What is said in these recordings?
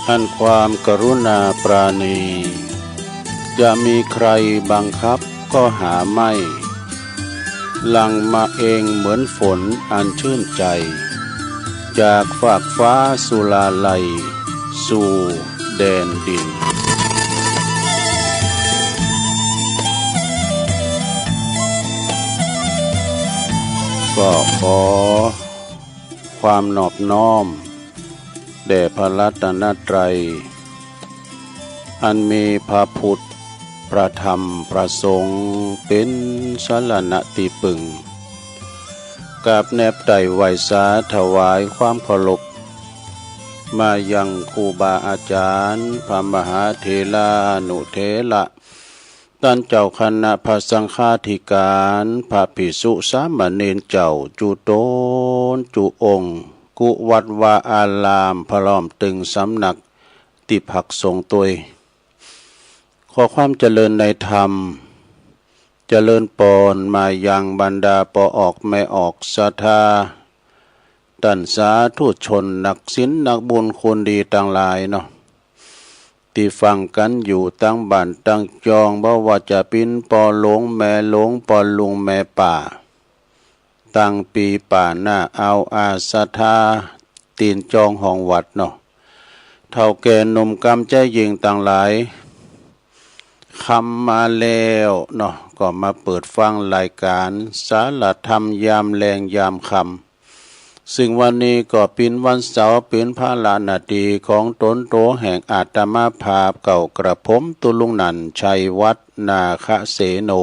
อันความกรุณาปราณีจะมีใครบังคับก็หาไม่หลั่งมาเองเหมือนฝนอันชื่นใจจากฟากฟ้าสุลาลัยสู่แดนดินก็ขอความนอบน้อมแด่พระรัตนตรัยอันมีพระพุทธพระธรรมพระสงฆ์เป็นสรณะที่พึ่งกับแนบไต่ไหวสาถวายความเคารพมายังครูบาอาจารย์พระมหาเถรานุเถระท่านเจ้าคณะพระสังฆาธิการพระภิกษุสามเณรเจ้าจุโตนจุองค์กุวัดวาอารามพร้อมตึงสำนักติภักสงฆ์ตัวยขอความเจริญในธรรมเจริญปอนมายังบรรดาปอออกไม่ออกศรัทธาท่านสาธุชนนักศีลนักบุญคนดีต่างหลายเนาะที่ฟังกันอยู่ตั้งบ้านตั้งจองบ่ว่าจะเป็นปอหลงแม่หลงปอลุงแม่ป่าตั้งปีป่าหน้าเอาอาศรัทธาตีนจองห้องวัดเนาะเท่าแก่หนุ่มกำใจยิงต่างหลายคำมาแล้วเนาะก็มาเปิดฟังรายการสารธรรมยามแรงยามคำซึ่งวันนี้ก็เป็นวันเสาร์เป็นพระลานาทีของตนโตแห่งอาตมาภาพเก่ากระผมตุลุงนันชัยวัดนาคเสโน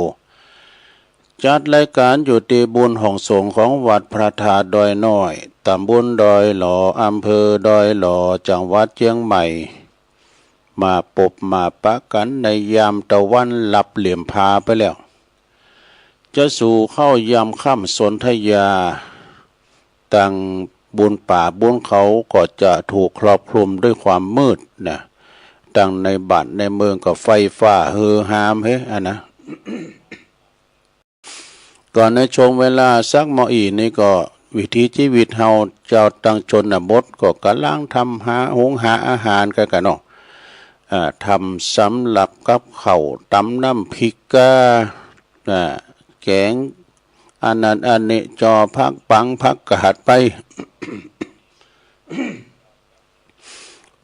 จัดรายการอยู่ที่บุญห้องสงฆ์ของวัดพระธาตุดอยน้อยตำบลดอยหล่ออำเภอดอยหล่อจังหวัดเชียงใหม่มาปบมาปะกันในยามตะวันหลับเหลี่ยมพาไปแล้วจะสู่เข้ายามค่ำสนธยาตั้งบุญป่าบุญเขาก็จะถูกครอบคลุมด้วยความมืดนะตั้งในบ้านในเมืองก็ไฟฟ้าเฮือฮามนะ ก่อนในช่วงเวลาสักมออีนี่ก็วิถีชีวิตเฮาเจ้าตั้งชนบทก็กำลังทำหุงหาอาหารกันเนาะทำสำหรับกับข้าวตำน้ำพริกกาแกงอันนั้นอันนี้จอพักปังพักกาดไป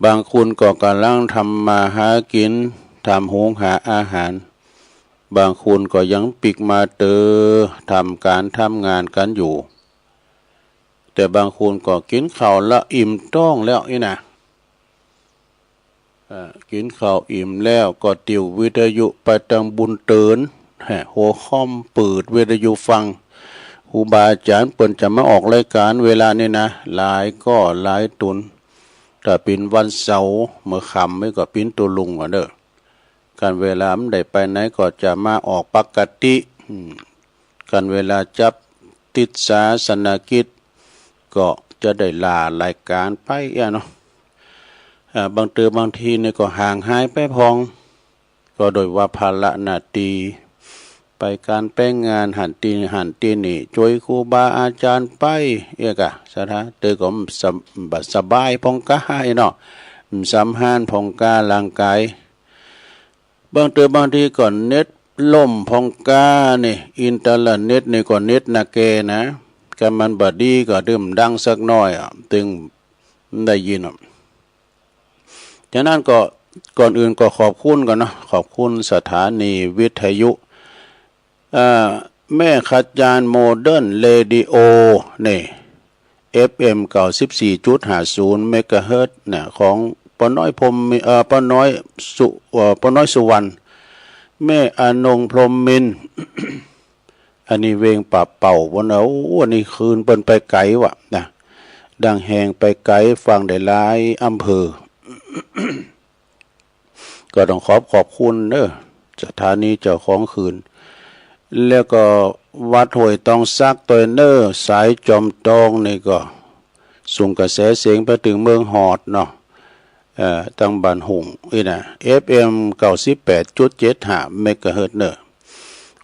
บางคนก็กำลังทำมาหากินทำหุงหาอาหารบางคนก็ยังปิกมาทำการทำงานกันอยู่แต่บางคนก็กินข้าวละอิ่มท้องแล้วนี่นะกินข้าวอิ่มแล้วก็ติววิทยุไปตังบุญเตือนหัวค่อมเปิดวิทยุฟังครูบาอาจารย์เปิ่นจะมาออกรายการเวลานี่นะหลายก็หลายตุนแต่เป็นวันเสาร์เมื่อค่ำไม่ก็เป็นตัวลุงเด้อการเวลามันได้ไปไหนก็จะมาออกปกติการเวลาจับติดศาสนกิจก็จะได้ลารายการไปเนาะบางบางทีเนี่ยก็ห่างหายไปพองก็โดยว่าภาระหน้าที่ไปการแป้งงานหันตีนี่ช่วยครูบาอาจารย์ไปสถาเตอก็สบายพองกายเนาะสำหานพองการ่างกายบางทีก่อนเน็ตล่มพองกานี่อินเทอร์เน็ตนี่ก็เน็ตนาเกนะกันมันบดีก็ดื่มดังสักน้อยตึงได้ยินฉะนั้นก็ก่อนอื่นก็ขอบคุณก่อนเนาะขอบคุณสถานีวิทยุแม่ขจารโมเดิร์นเรดิโอนี่ FM 94.50 เมกะเฮิรตซ์เนี่ยของป้าน้อยป้าน้อยสุวรรณแม่อนงพรหมมิน อันนี้เวงป่าเป่าวันวันนี้คืนเปิ้นไปไกลวะนะดังแหงไปไกลฟังได้หลายอำเภอ ก็ต้องขอบคุณเด้อสถานีเจ้าของคืนแล้วก็วัดห้วยตองซักตัวเนอร์สายจอมตองนี่ก็ส่งกระแสเสียงไปถึงเมืองหอดเนาะตั้งบ้านหงนี่นะ FM 98.75 เมกะเฮิรตซ์เนอ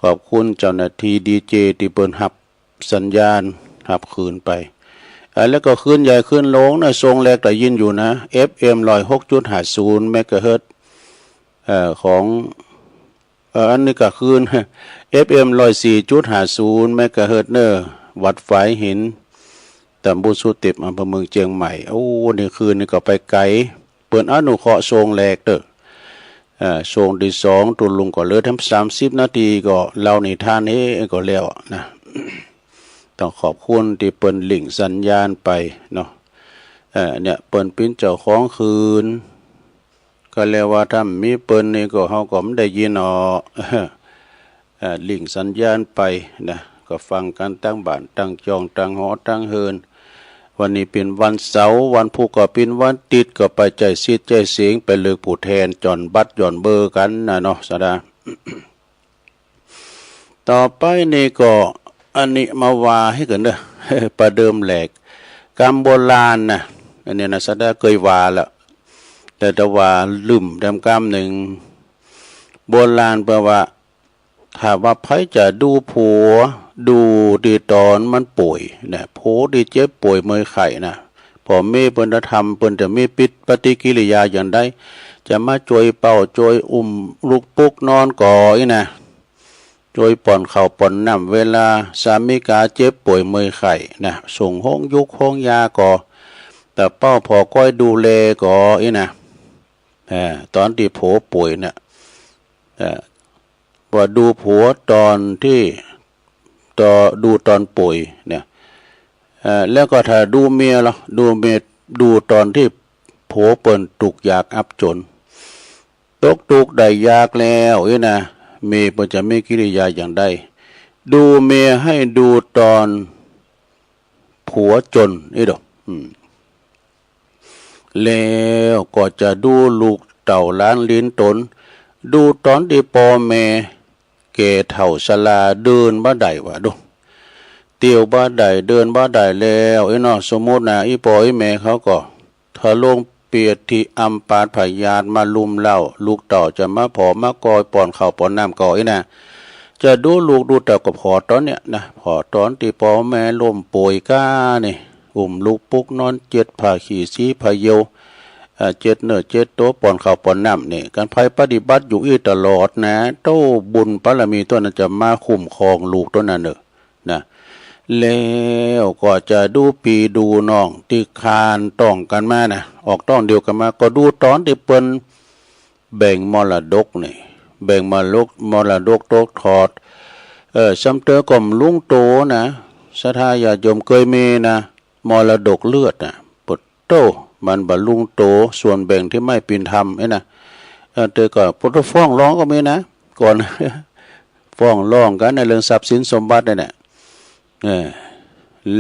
ขอบคุณเจ้าหน้าที่ดีเจที่เปิ้นรับสัญญาณรับคืนไป แล้วก็ขึ้นใหญ่ขึ้นลงนะทรงแรกแต่ยินอยู่นะ FM 106.50 เมกะเฮิรตซ์ของอันนี้ก็คืน FM 104.50 เมกะเฮิรตซ์เนอวัดฝายหินตำบลสุเต็บอำเภอเมืองเชียงใหม่โอ้นี่คืนนี่ก็ไปไกลเปิดอนุเคราะห์ทรงแรกเด้อทรงที่สองตุลุงก็เหลือทั้ง30 นาทีก็เล่านิทานนี้ก็แล้วนะต้องขอบคุณที่เปิ้นลิงก์สัญญาณไปเนาะเนี่ยเปิ้นเป็นเจ้าของคืนก็เรียกว่าถ้ามีเปิ้นนี่ก็เฮาก็ไม่ได้ยินลิงก์สัญญาณไปนะก็ฟังกันตั้งบ้านตั้งจองตั้งหอตั้งเฮินวันนี้เป็นวันเสาร์วันพุธก็เป็นวันติดก็ไปใจซีดใจเสียงไปเลือกผู้แทนจอนบัตรจอนเบอร์กันนะเนาะสดา ต่อไปนี่ก็อันนี้มาว่าให้กันเด้อ ประเดิมแหลกกรรมโบราณนะอันนี้นะสดาเคยว่าแล้วแต่ตะว่าลืมดำกรรมหนึ่งโบราณแปลว่าถ้าว่าไผจะดูผัวดูดีตอนมันป่วยนะผัวดีเจ็บป่วยเมื่อไข่นะพอเมื่อเปิ้นจะทำเปิ้นจะมีปฏิกิริยาอย่างใดจะมาช่วยเป่าช่วยอุ้มลูกปุกนอนก่อยนะช่วยป้อนข้าวป้อนน้ำเวลาสามีกาเจ็บป่วยเมื่อไข่นะส่งห้องยุกห้องยาก่อแต่เป้าพอก้อยดูแลก่อนะตอนที่ผัวป่วยเนี่ยว่าดูผัวตอนที่ดูตอนป่วยเนี่ยแล้วก็ถ้าดูเมียล่ะดูตอนที่ผัวเปิ้นตุกอยากอับจนตุกได้ยากแล้วนะเมียเปิ้นจะมีกิริยาอย่างใดดูเมียให้ดูตอนผัวจนดอกแล้วก็จะดูลูกเต่าล้านลิ้นตนดูตอนที่พ่อแม่แก่เฒ่าชราเดินบ่ได้ว่าดูเตียวบ่ได้เดินบ่ได้แล้วเนาะสมมุตินะอีพ่ออีแม่เขาก็ทะลงเปียดที่อำปาดพยาธิมาลุมเล่าลูกเต่าจะมาผอมากอยป้อนข้าวป้อนน้ำก่อยนะจะดูลูกดูเต่ากับพอตอนเนี้ยนะพอตอนที่พ่อแม่ล้มป่วยก้านี่อุ้มลูกปุกนอนเจ็ดผ่าขี่สีพะเยาเจ็ดเนื้อเจ็ดโตป้อนข้าวป้อนน้ำนี่การภัยปฏิบัติอยู่ตลอดนะโตบุญบารมีตัวนั้นจะมาคุ้มครองลูกตัวนั้นเนอะนะแล้วก็จะดูปีดูน้องที่คานต้องกันมานะออกต้องเดียวกันมาก็ดูตอนที่เปิ้นแบ่งมรดกนี่แบ่งมรดกตกทอดซ้ำเตอก่อมลุงโตนะศรัทธาญาติโยมเคยมีนะมรดกเลือดนะปดโตมันบรรลุงโตส่วนแบ่งที่ไม่เป็นธรรมนะเตอก็พุทธฟ้องร้องก็มีนะก่อน ฟ้องร้องกันในเรื่องทรัพย์สินสมบัติเนี่ย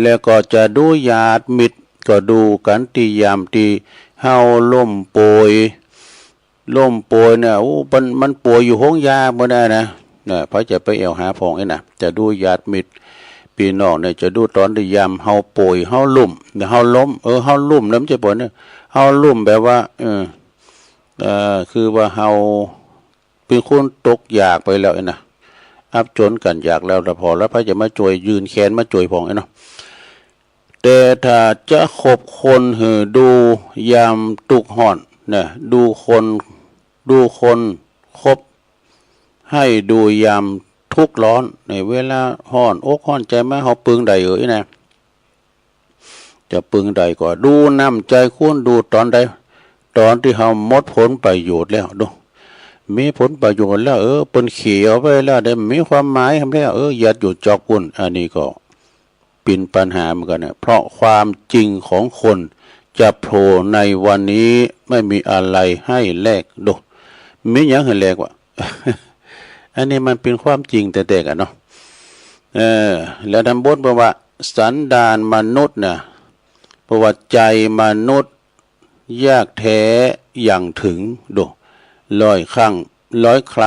แล้วก็จะดูญาติมิตรก็ดูกันตียามตีเฮาล้มป่วยเนี่ยโอ้มันป่วยอยู่ห้องยาบ่ได้นะพระจะไปเอวหาพองนะจะดูญาติมิตรพี่น้องเนี่ยจะดูตอนที่ยามเฮาป่วยเฮาลุ่มเฮาล้มเฮาลุ่มแล้วมันจะป่วยเนี่ยเฮาลุ่มแบบว่าคือว่าเฮาเป็นคนตกอยากไปแล้วนะอับจนกันอยากแล้วแต่พอแล้วพระจะมาช่วยยืนแขนมาช่วยพองเนาะแต่ถ้าจะขบคนดูยามตุกห่อนนะดูคนคบให้ดูยามทุกร้อนในเวลาห่อนอกห่อนใจมาเฮาปึงใดนะจะปึงใดก็ดูน้ำใจคุณดูตอนใดตอนที่เฮาหมดผลประโยชน์แล้วดูมีผลประโยชน์แล้วเปิ้นเขียวไปแล้วได้มีความหมายทำแล้วอย่าหยุดจอกปุ่นอันนี้ก็เป็นปัญหาเหมือนกันนะเพราะความจริงของคนจะโผล่ในวันนี้ไม่มีอะไรให้แลกดูมีอย่างให้แลกวะ อันนี้มันเป็นความจริงแต่ๆกันเนาะแล้วทำบทบอกว่าสันดานมนุษย์นะประวัติใจมนุษย์ยากแท้อย่างถึงดู100 ครั้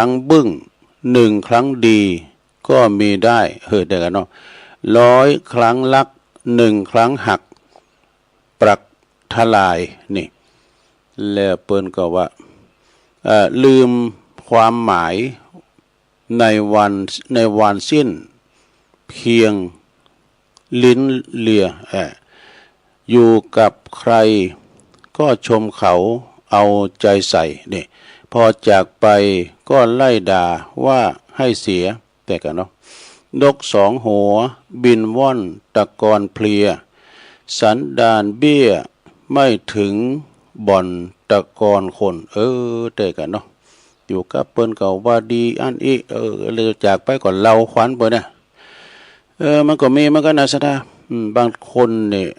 งบึ้ง1 ครั้งดีก็มีได้ได้กันเนาะ100 ครั้งลัก1 ครั้งหักปรักทลายนี่แล้วเปิ้นก็ว่าลืมความหมายในวันสิ้นเพียงลิ้นเลีย อยู่กับใครก็ชมเขาเอาใจใส่นี่พอจากไปก็ไล่ด่าว่าให้เสียแต่กันเนาะนกสองหัวบินว่อนตะกอนเพลียสันดานเบี้ยไม่ถึงบ่อนตะกอนคนแต่กันเนาะอยู่กับเปิ้นเก่าว่าดีอันอีเลยจากไปก่อนเราขวัญเปิ้นนะมันก็มีมันก็น่าสะดาบางคนเนี่ย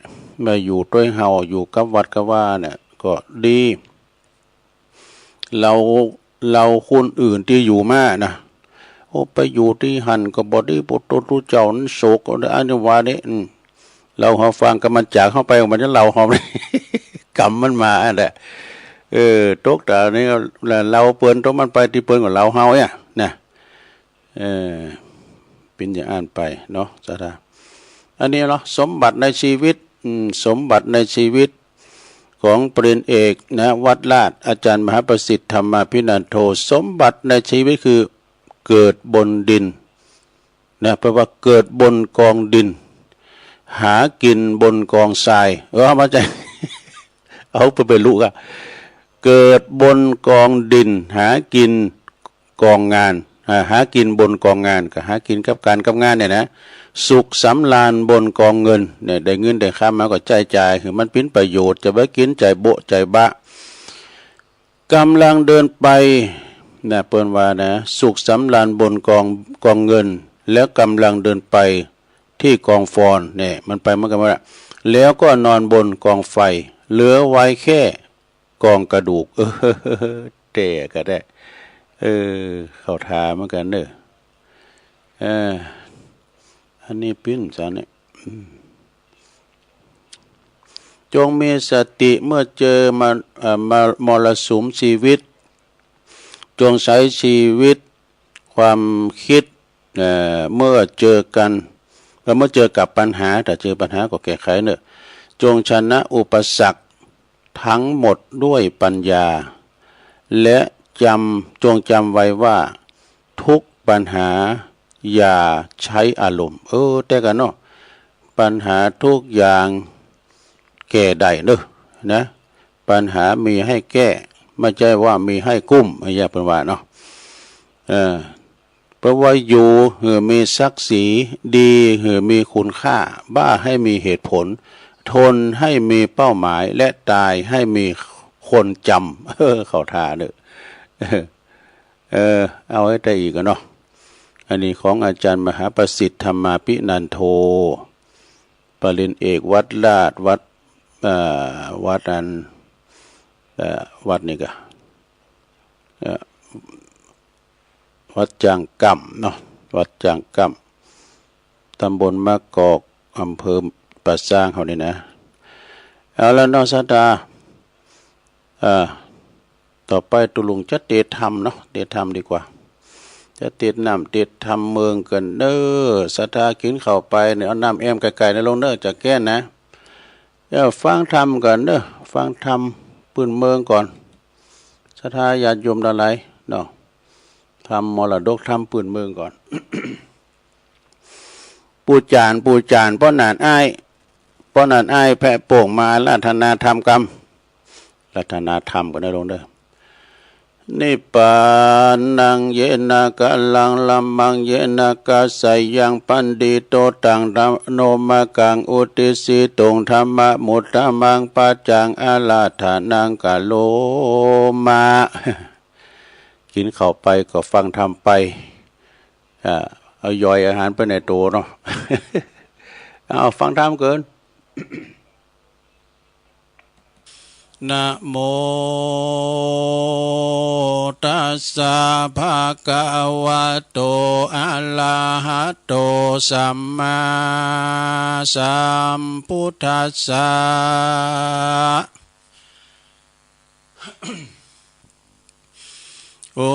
มาอยู่ด้วยเฮาอยู่กับวัดกับว่าเนี่ยก็ดีเราคนอื่นที่อยู่มานะโอ้ไปอยู่ที่หันก็บ่ได้บ่รู้เจ้านั้นโศกก็ได้อันนี้ว่านี่เราเฮาฟังกับมันจากเข้าไปมันจะเราเฮากรรมมันมาแหละตกแต่นี่เราเปิ้นตกมันไปที่เปิ้นของเราเฮาเนี่ยนะเป็นอย่างอ่านไปเนาะสาธุอันนี้เนาะสมบัติในชีวิตสมบัติในชีวิตของปริญญาเอกนะวัดลาดอาจารย์มหาประสิทธิ์ธรรมาภินันโทสมบัติในชีวิตคือเกิดบนดินนะแปลว่าเกิดบนกองดินหากินบนกองทรายมาใจ เอาไปรู้กันเกิดบนกองดินหากินกองงานหากินบนกองงานกับหากินกับการกับงานเนี่ยนะสุขสำราญบนกองเงินเนี่ยได้เงินได้ค่ามาก็จ่ายคือมันเป็นประโยชน์จะไปกินใจโบใจบะกำลังเดินไปนะเปิ้นว่านะสุขสำราญบนกองเงินแล้วกำลังเดินไปที่กองฟอนเนี่ยมันไปมันกันว่าแล้วก็นอนบนกองไฟเหลือไว้แค่กองกระดูกเตะก็ได้เข้าทาเหมือนกันเด้ออันนี้ปิ้นซะเนี่ยจงมีสติเมื่อเจอมรสุมชีวิตจงใช้ชีวิตความคิดเมื่อเจอกันเมื่อเจอกับปัญหาแต่เจอปัญหาก็แก้ไขเนอะจงชนะอุปสรรคทั้งหมดด้วยปัญญาและจงจำไว้ว่าทุกปัญหาอย่าใช้อารมณ์แต่กันเนาะปัญหาทุกอย่างแก้ได้เนอะนะปัญหามีให้แก้ไม่ใช่ว่ามีให้กุ้มไม่ใช่เป็นว่าเนาะเพราะว่าอยู่มีศักดิ์ศรีดีมีคุณค่าบ้าให้มีเหตุผลทนให้มีเป้าหมายและตายให้มีคนจำเข้าท่าเนอะเอาให้ได้อีกเนาะอันนี้ของอาจารย์มหาประสิทธิ์ธรรมาภินันโทปริญญาเอกวัดลาดวัดวัดนี่ก็วัดจางกำเนาะวัดจางกำตำบลมะกอกอำเภอป่าซางเขานี่นะเอาแล้วน้องสัตตาต่อไปตุลุงจะเตะธรรมเนาะเตะธรรมดีกว่าจะเตะน้ำเตะธรรมเมืองกันเด้อสัตตากินเข้าไปเนี่ยเอาน้ำแอมไก่ๆในลงเด้อจะแก้นะฟังธรรมกันเด้อฟังธรรมปืนเมืองก่อนสัทธาญาติโยมอะไรเนาะทำมรดกทำปืนเมืองก่อน ปูจานป้อนานอ้ายแพะโป่งมาลัทนาธรรมกรรมลัทนาธรรมกันได้ลงเด้อนิปานังเยนะกะลังลัมมังเยนะกะไสยังปันดิโตตังธัมโนมะกังอุติสิตงธรรมะมุตตะมังปัจจังอาลาธานังกะโลมากินเข้าไปก็ฟังธรรมไปเอาย่อยอาหารไปในตัวเนาะ เอาฟังธรรมเกิน นะโมตัสสะภะคะวะโตอะระหะโตสัมมาสัมพุทธัสสะ อุ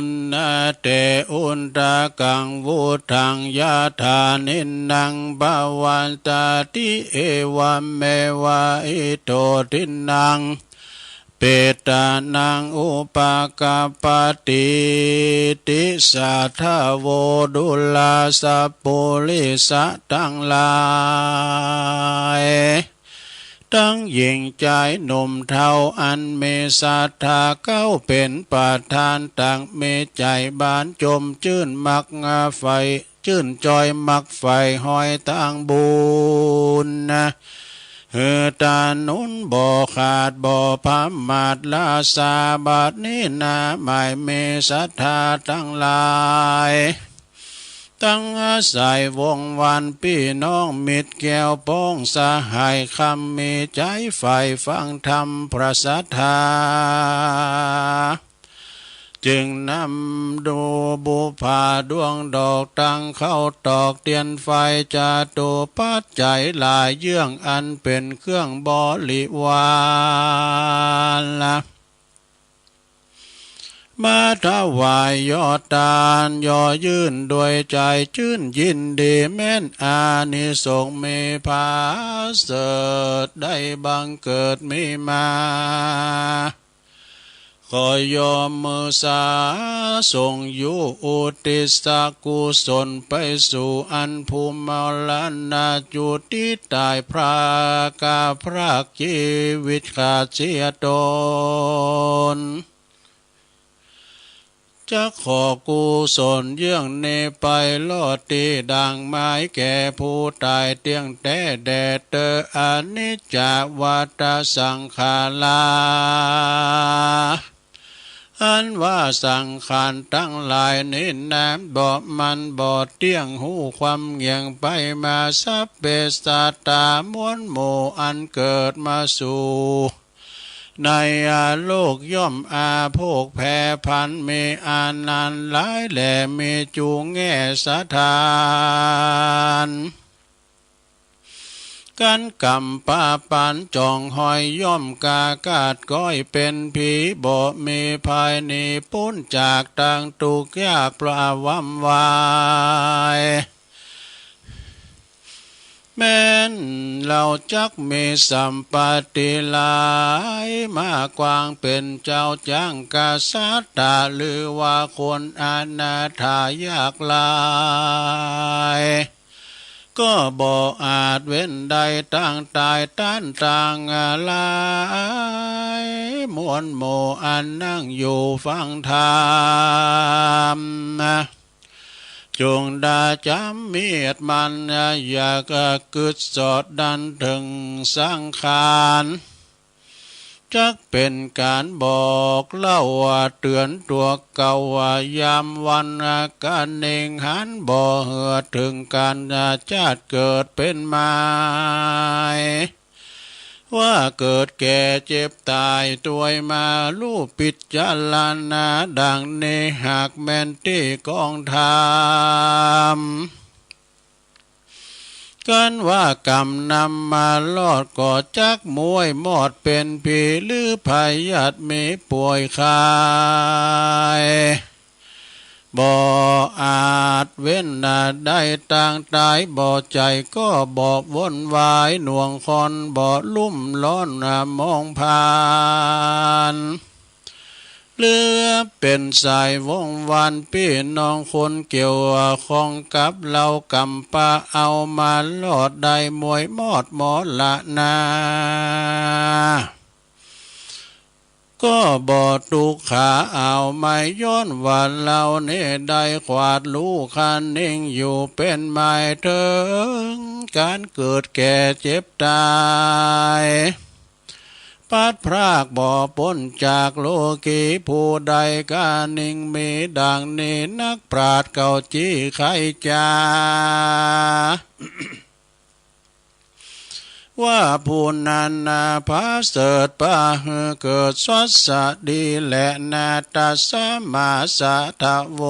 ณนะเตอุนตะกังวุธังยะธานินังภวันตติเอวเมวะอิโตทินังเปตานังอุปกาปติติสัทธโวดุลาสัพปุริสะทั้งหลาย ตั้งหญิงใจหนุ่มเทาอันเมศรัทธาเก้าเป็นประธานต่างเมใจบานจมชื่นมักงาไฟชื่นจอยมักไฟหอยตั้งบุญนะตานุนบ่ขาดบ่พมาดลาสาบาดนี้นาหมายเมศรัทธาทั้งหลายตั้งอาศัยวงวันพี่น้องมิตรแก้วป้องสหายคำมีใจใฝ่ฟังธรรมพระสัทธาจึงนำดูบุพาดวงดอกตั้งเข้าตอกเตียนไฟจาตุปัจจัยหลายเยื่องอันเป็นเครื่องบริวารละมาถวายยอดตาลย่อยื่นด้วยใจชื่นยินดีแม้นอานิสงส์มีภาเสดได้บังเกิดมีมาขอยอมมือสาส่งอยู่อุติสกุศลไปสู่อันภูมิลนาจุติตายพระกาพระชีวิตขาดเสียตนจะขอกุศลเยื่องเนไปลอดตีดังไม้แก่ผู้ตายเตียงแต่แดดเตออนิจจวัฏสังขาราอันว่าสังขารทั้งหลายนี้น้ำบ่มันบ่เตี้ยงหูความเงียงไปมาสัพเพสัตตามวลหมู่อันเกิดมาสู่ในโลกย่อมอาโภคแผ่พันมีอานันต์หลายแหล่มีจูงแง่สถานกันกำปาปันจองหอยย่อมกากาดก้อยเป็นผีบ่มีภายในพ้นจากต่างตุกยากประวำวายแม้นเราจักมีสัมปติหลายมากวางเป็นเจ้าจ้างกษัตริย์หรือว่าคนอนาถายากหลายก็บ่อาจเว้นใดต่างตายต้านต่างลายมวลหมู่อันนั่งอยู่ฟังธรรมจงดาจำเมียดมันอยากกึดสอดดันถึงสังขารจักเป็นการบอกเล่าเตือนตัวเก่ายามวันการเน่งหันบ่เหือถึงการชาติเกิดเป็นมาว่าเกิดแก่เจ็บตายตัวมาลู่ปิดจาลานาดังในหากแม่นที่กองธรรมกันว่ากรรมนำมาลอดก่อจักมวยมอดเป็นผีหรือพยาธิมีป่วยคายบ่อาจเว้นได้ต่างตายบ่ใจก็บ่วนวายหน่วงคอนบ่ลุ่มล้อนมองผ่านเหลือเป็นสายวงวันพี่น้องคนเกี่ยวของกับเรากำปาเอามาลอดได้มวยมอดหมอละนาก็บ่ตุกขาเอาไม่ย้อนว่าเราเนี่ยได้ขวาดลูกคันนิ่งอยู่เป็นไม้ถึงการเกิดแก่เจ็บตายปัดพรากบ่พ้นจากโลกีผู้ใดกานิ่งมีดังนี้นักปราชญ์เก่าจี้ไขจาว่าผู้นั้นพาเสดปาเกิดสวัสดีและนาตาสมาสัทโว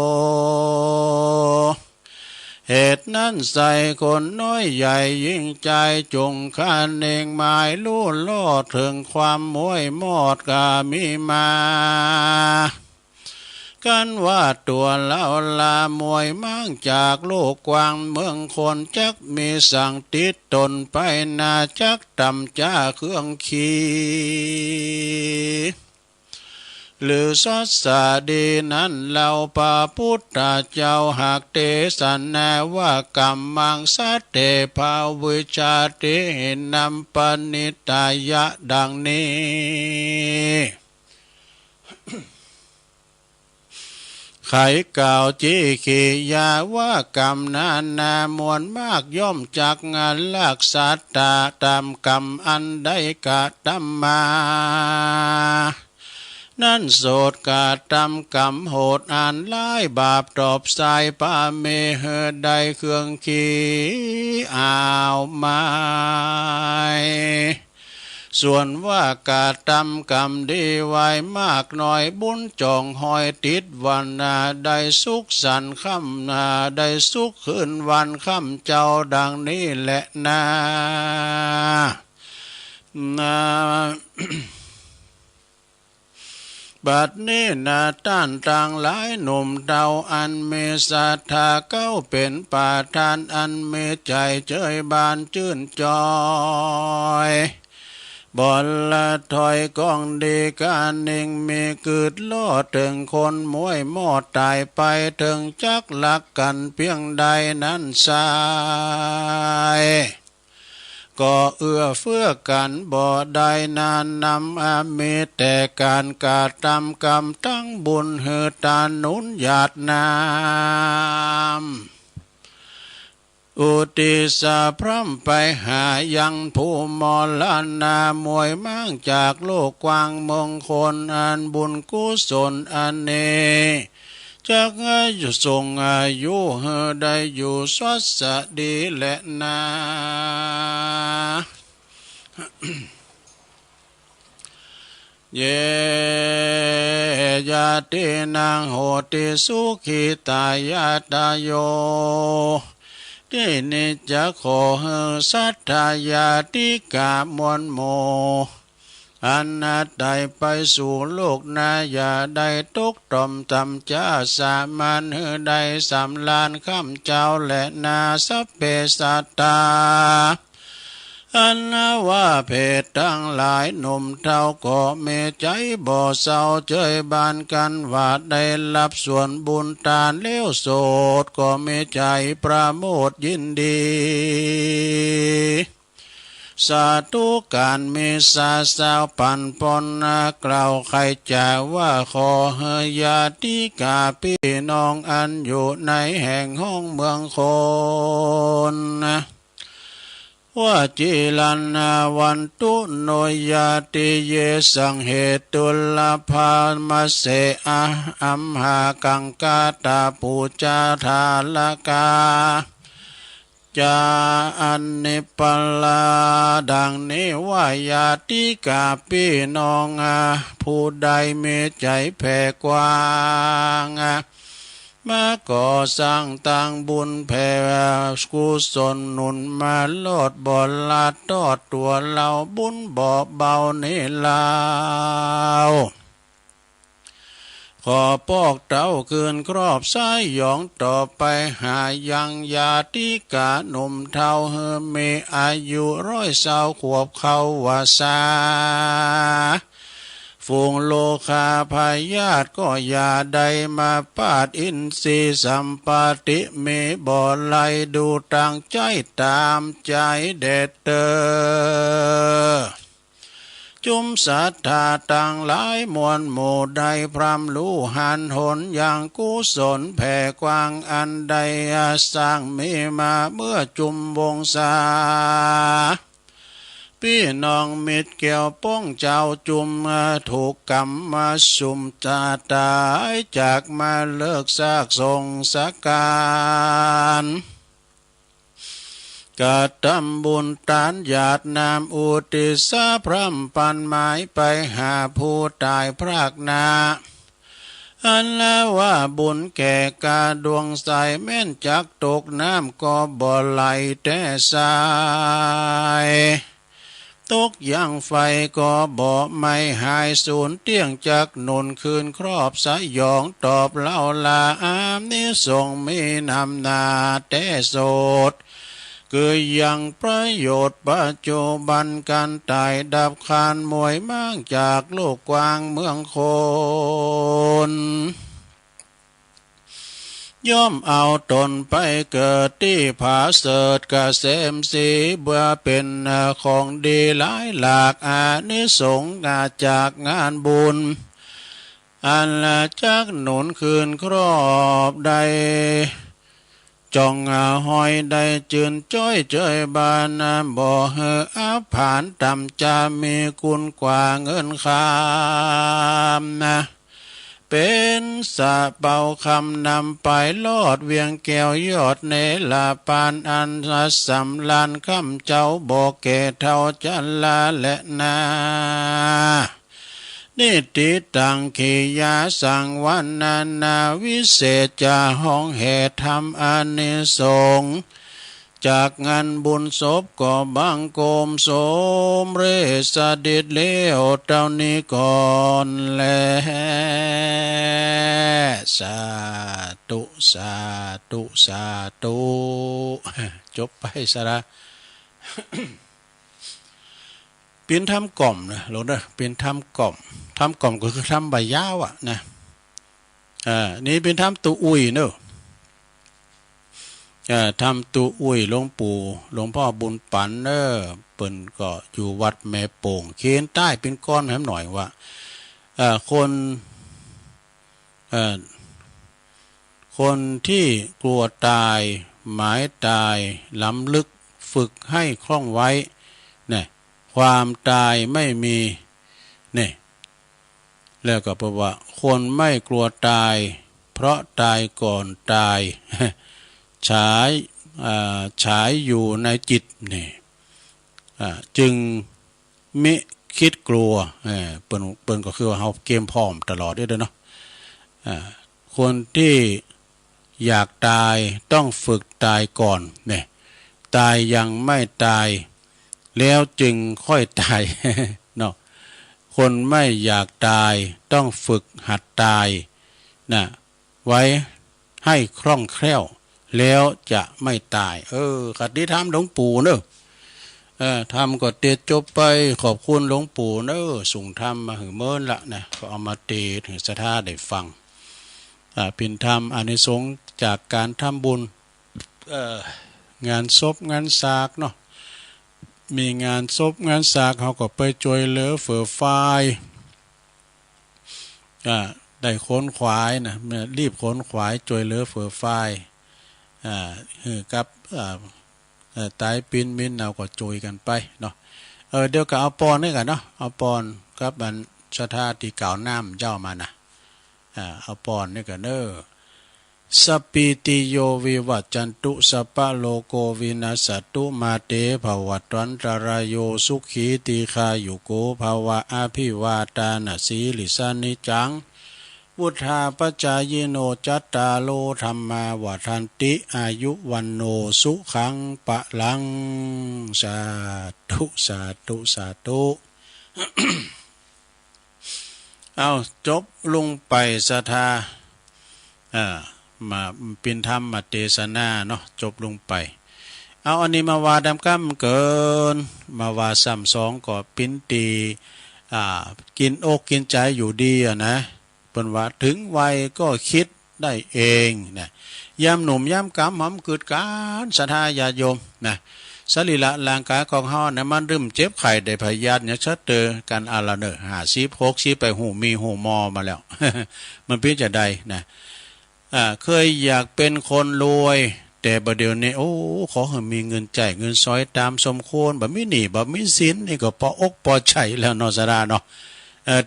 เหตุนั้นใส่คนน้อยใหญ่ยิ่งใจจงคันเองหมายลู่ลอดถึงความมวยมอดกามีมากันว่าตัวเล่าลามวยมั่งจากโลกกว้างเมืองคนจักมีสั่งติดตนไปนาจักต่ำจ้าเครื่องขี่ หรือสัสสะดีนั้นเราพระพุทธเจ้าหากเทศนาว่ากรรมังสัตเตภาวิชาตินำปณิตายะดังนี้ไขกล่าวจีขียาว่ากรรมนานามวลมากย่อมจากงานลักสัตตาตามกรรมอันใดกะทำมานั่นโสดกาตำกรรมโหดอ่านลายบาปตอบสายปาเมเฮใดเครื่องขีอ่าวไม้ส่วนว่ากาตำกรรมดีไว้มากน้อยบุญจองหอยติดวันนาได้สุขสันต์ค่ำนาได้สุขคืนวันค่ำเจ้าดังนี้แหละนาบัดนี้นาต้านต่างหลายหนุ่มเดาอันเมศรัทธาเก้าเป็นป่าทานอันเมใจเจยบานชื่นจอยบอลละถอยกองดีการเองมีเกิดล่อถึงคนมวยหมอดตายไปถึงจักลักกันเพียงใดนั้นสายก็เอื้อเฟื้อกันบ่ได้นานนำมีแต่การกาตำกรรมตั้งบุญเหือตานุนหยาดน้ำอุติสาพร่ำไปหายังผู้มรณามวยมั่งจากโลกกว้างมงคลอันบุญกุศลอันเนจากอายุทรงอายุเฮได้อยู่สวัสดีและนาเยยาตินางโหติสุขิตายาตาโยที่นิจะขอเฮสัทธายาติกามวลโมอันนาได้ไปสู่โลกนาอย่าได้ตกต่อมตำจ้าสามันเฮได้สำลานข้ามเจ้าและนาสัพเพสัตตาอันนาว่าเพศทั้งหลายหนุ่มเท่าก็เมใจบ่เศร้าเจยบานกันว่าได้รับส่วนบุญทานเลี้ยวโสดก็เมใจประโมทยินดีสาธุการมีสาสาวปันปนกล่าวใครจะว่าขอเฮยาติกาพี่น้องอันอยู่ในแห่งห้องเมืองคนว่าจิลันนาวันตุโนยาติเยสังเหตุลภามาเสอะอัมหากังกาตาปูจาทาลกาจาอันนิปลาดังนี้ว่ายาติกาพี่น้องผู้ใดมีใจแผ่กว้างมาก่อสร้างตั้งบุญแผ่กุศลหนุนมาโลดบ่ลาดทอดตัวเราบุญบ่เบานี่ลาวขอปอกเต้าคืนครอบสายหยองต่อไปหายังญาติกาหนุ่มเท่าเฮมีอายุ120 ขวบเข้าวาสาฝูงโลคาพยาธิก็อย่าได้มาปาดอินทรีย์สัมปติมีบ่ไหลดูตั้งใจตามใจเด็ดเตอจุมศรัทธาต่างหลายมวลหมู่ใดพรำรู้หันหนอย่างกุศลแผ่กว้างอันใดสร้างมีมาเมื่อจุมวงศาพี่น้องมิตรเกี่ยวป้องเจ้าจุมถูกกรรมมาสุมตาตายจากมาเลิกซากทรงสักการกะทำบุญทานญาตินามอุติสาพร่ำปันหมายไปหาผู้ตายพรากนาอันแล้วว่าบุญแก่กาดวงใสแม่นจักตกน้ำก็บ่ไหลแต่สายตกยังไฟก็บ่ไม่หายสูญเตี้ยงจากหนุนคืนครอบสยองตอบเล่าลาอามนี้ทรงมีนำนาแต่โสด เกิดยังประโยชน์ปัจจุบันการตายดับคานมวยมั่งจากโลกกว้างเมืองคนย่อมเอาตนไปเกิดที่ผาเสดกเษมสีเบื่อเป็นของดีหลายหลากอานิสงส์จากงานบุญอันละจักหนุนคืนครอบใดจองห้อยได้จืนจ้อยเจยบานบ่เฮออาผ่านต่ำจะมีคุณกว่าเงินคามนะเป็นสะเป่าคำนำไปลอดเวียงแก้วยอดเนลาปานอันสำลานคำเจ้าบอกเกเท่าจันลาและนานิติตังขียาสังวันนานาวิเศษจะห้องเหตุทำอานิสงส์จากงานบุญศพก็บังโกมสมเรสดิดเลวเจ้านี้ก่อนแลสาธุสาธุสาธุจบไปซะละเป็นทำกล่อมนะหลวงเด้อเป็นทำกล่อมก็คือทำใบยาวอ่ะนะนี่เป็นทำตัวอุ้ยเนอะทำตัวอุ้ยหลวงปู่หลวงพ่อบุญปันเนอเปิ่นก็อยู่วัดแม่โป่งเคนใต้เป็นก้อนให้หน่อยว่าคนที่กลัวตายหมายตายล้ำลึกฝึกให้คล่องไว้เนี่ยความตายไม่มีเนี่ยแล้วก็แปลว่าคนไม่กลัวตายเพราะตายก่อนตายฉายอยู่ในจิตนี่จึงมิคิดกลัวเปิ้นก็คือว่าเฮาเกมพร้อมตลอดเด้อเนาะคนที่อยากตายต้องฝึกตายก่อนเนี่ยตายยังไม่ตายแล้วจึงค่อยตายเนาะคนไม่อยากตายต้องฝึกหัดตายนะไว้ให้คล่องแคล่วแล้วจะไม่ตายขัดที่ทำหลวงปู่เนอะทำก็เตะจบไปขอบคุณหลวงปู่เนอะส่งธรรมมาหือเมินละนะก็เอามาเตะถึงสถาได้ฟังเป็นธรรมอานิสงส์จากการทำบุญงานศพงานสากเนาะมีงานศพงานสากเขาก็ไปช่วยเหลือเฟื่อไฟได้ค้นขวายนะรีบค้นขวายช่วยเหลือเฟื่อไฟกับตายปินมินเราก็ช่วยกันไปเนาะเดี๋ยวก็เอาปอนนี่กันเนาะเอาปอนกับบันสถาที่เก่าน้ำเจ้ามานะเอาปอนนี่กันเนอสัพพิติโยวิวัจจันตุสัพพะโลโกวินาศตุมาเตภวัตวันตรายโยสุขีติคายุโกภาวะอภิวาตานะสีลิสานิจังวุธาปจายโนจัตตาโลธรรมาวัฏันติอายุวันโนสุขังปะลังสาธุสาธุสาธุ เอาจบลงไปศรัทธามาเป็นธรรมมาเทศนาเนาะจบลงไปเอาอันนี้มาวาดำกำเกินมาวาซ้ำสองก็ปิ้นตีกินอกกินใจอยู่ดีนะเป็นว่าถึงวัยก็คิดได้เองนะยามหนุ่มยามกำหอมเกิดการศรัทธาญาโยมนะสรีระร่างกายของเฮานะมันเริ่มเจ็บไข้ได้พยาธิเนี่ยชัดเจอกันอาละเนอ50-60ไปหูมีหูมอมาแล้ว มันเป็นจะได้นะเคยอยากเป็นคนรวยแต่บัดเดี๋ยวนี้ขอให้มีเงินจ่ายเงินซอยตามสมควรบ่มีหนี้บ่มีสินนี่ก็พออกพอใช้แล้วเนาะสราเนาะ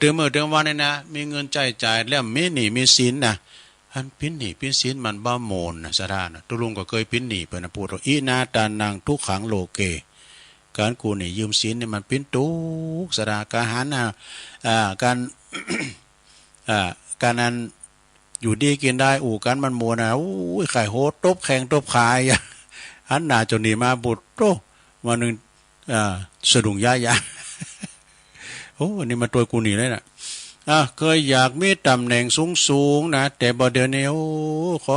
ถึงมื้อถึงวันนี่นะมีเงินจ่ายแล้วมีหนี้มีสินนะอันพินหนี้พินสินมันบ่โมนนะสรานะตุลุงก็เคยพินหนี้เพิ่นน่ะพูดว่าอีนาตานังทุกขังโลเกการกู้หนี้ยืมสินนี่มันเป็นทุกข์สรากะหันการการนั้นอยู่ดีกินได้กันมันมัวนะไข่โหดตบแข่งตบขายอันหนาจนนี่มาบุตรโตมาหนึ่งสะดุ้งย่าอันนี้มาตัวกูหนีเลยนะเคยอยากมีตำแหน่งสูงนะแต่บ่เดี๋ยวนี้ขอ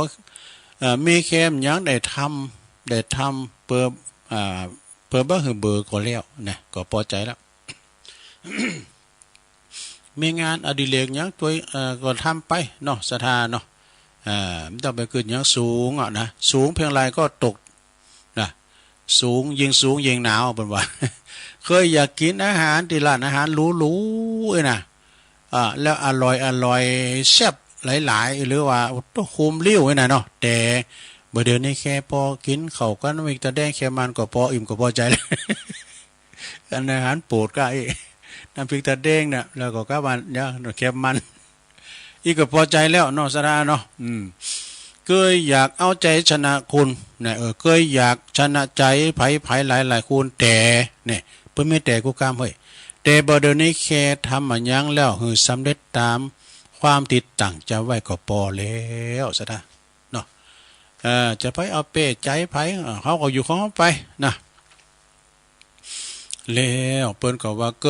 มีแค่ยังได้ทำเปิด เพิ่นบ่ฮือเบอร์ก็แล้วนะก็พอใจแล้ว มีงานอดิเรกหยังตัวก็ทำไปเนาะศรัทธาเนาะไม่ต้องไปขึ้นหยังสูงอ่ะนะสูงเพียงไรก็ตกนะสูงยิงหนาวเพิ่นว่า เคยอยากกินอาหารที่ร้านอาหารหรูๆนะแล้วอร่อยแซ่บหลายๆหรือว่าต้องคุมเลี้ยวนะเนาะแต่เดี๋ยวนี้แค่พอกินข้าวกันมีแต่แดงแค่มันก็พออิ่มก็พอใจแล้ว อันอาหารโปรดก็น้ำพริกตาแดงเนี่ยแล้วก็มันเนี่ยแค่มันอีกก็พอใจแล้วเนาะสระเนาะเคยอยากเอาใจชนะคุณเนี่ยเคยอยากชนะใจไผหลายคุณแต่เนี่ยเพิ่นไม่แต่กูกล้ามเฮ้ยแต่บ่เดี๋ยวนี้แค่ทำมันยังแล้วคือสำเร็จตามความติดตั้งจะไว้ก็พอแล้วสระเนาะจะไปเอาเป้ใจไผเขาก็อยู่ของเขาไปนะแล้วเปิ้นก็ว่าเ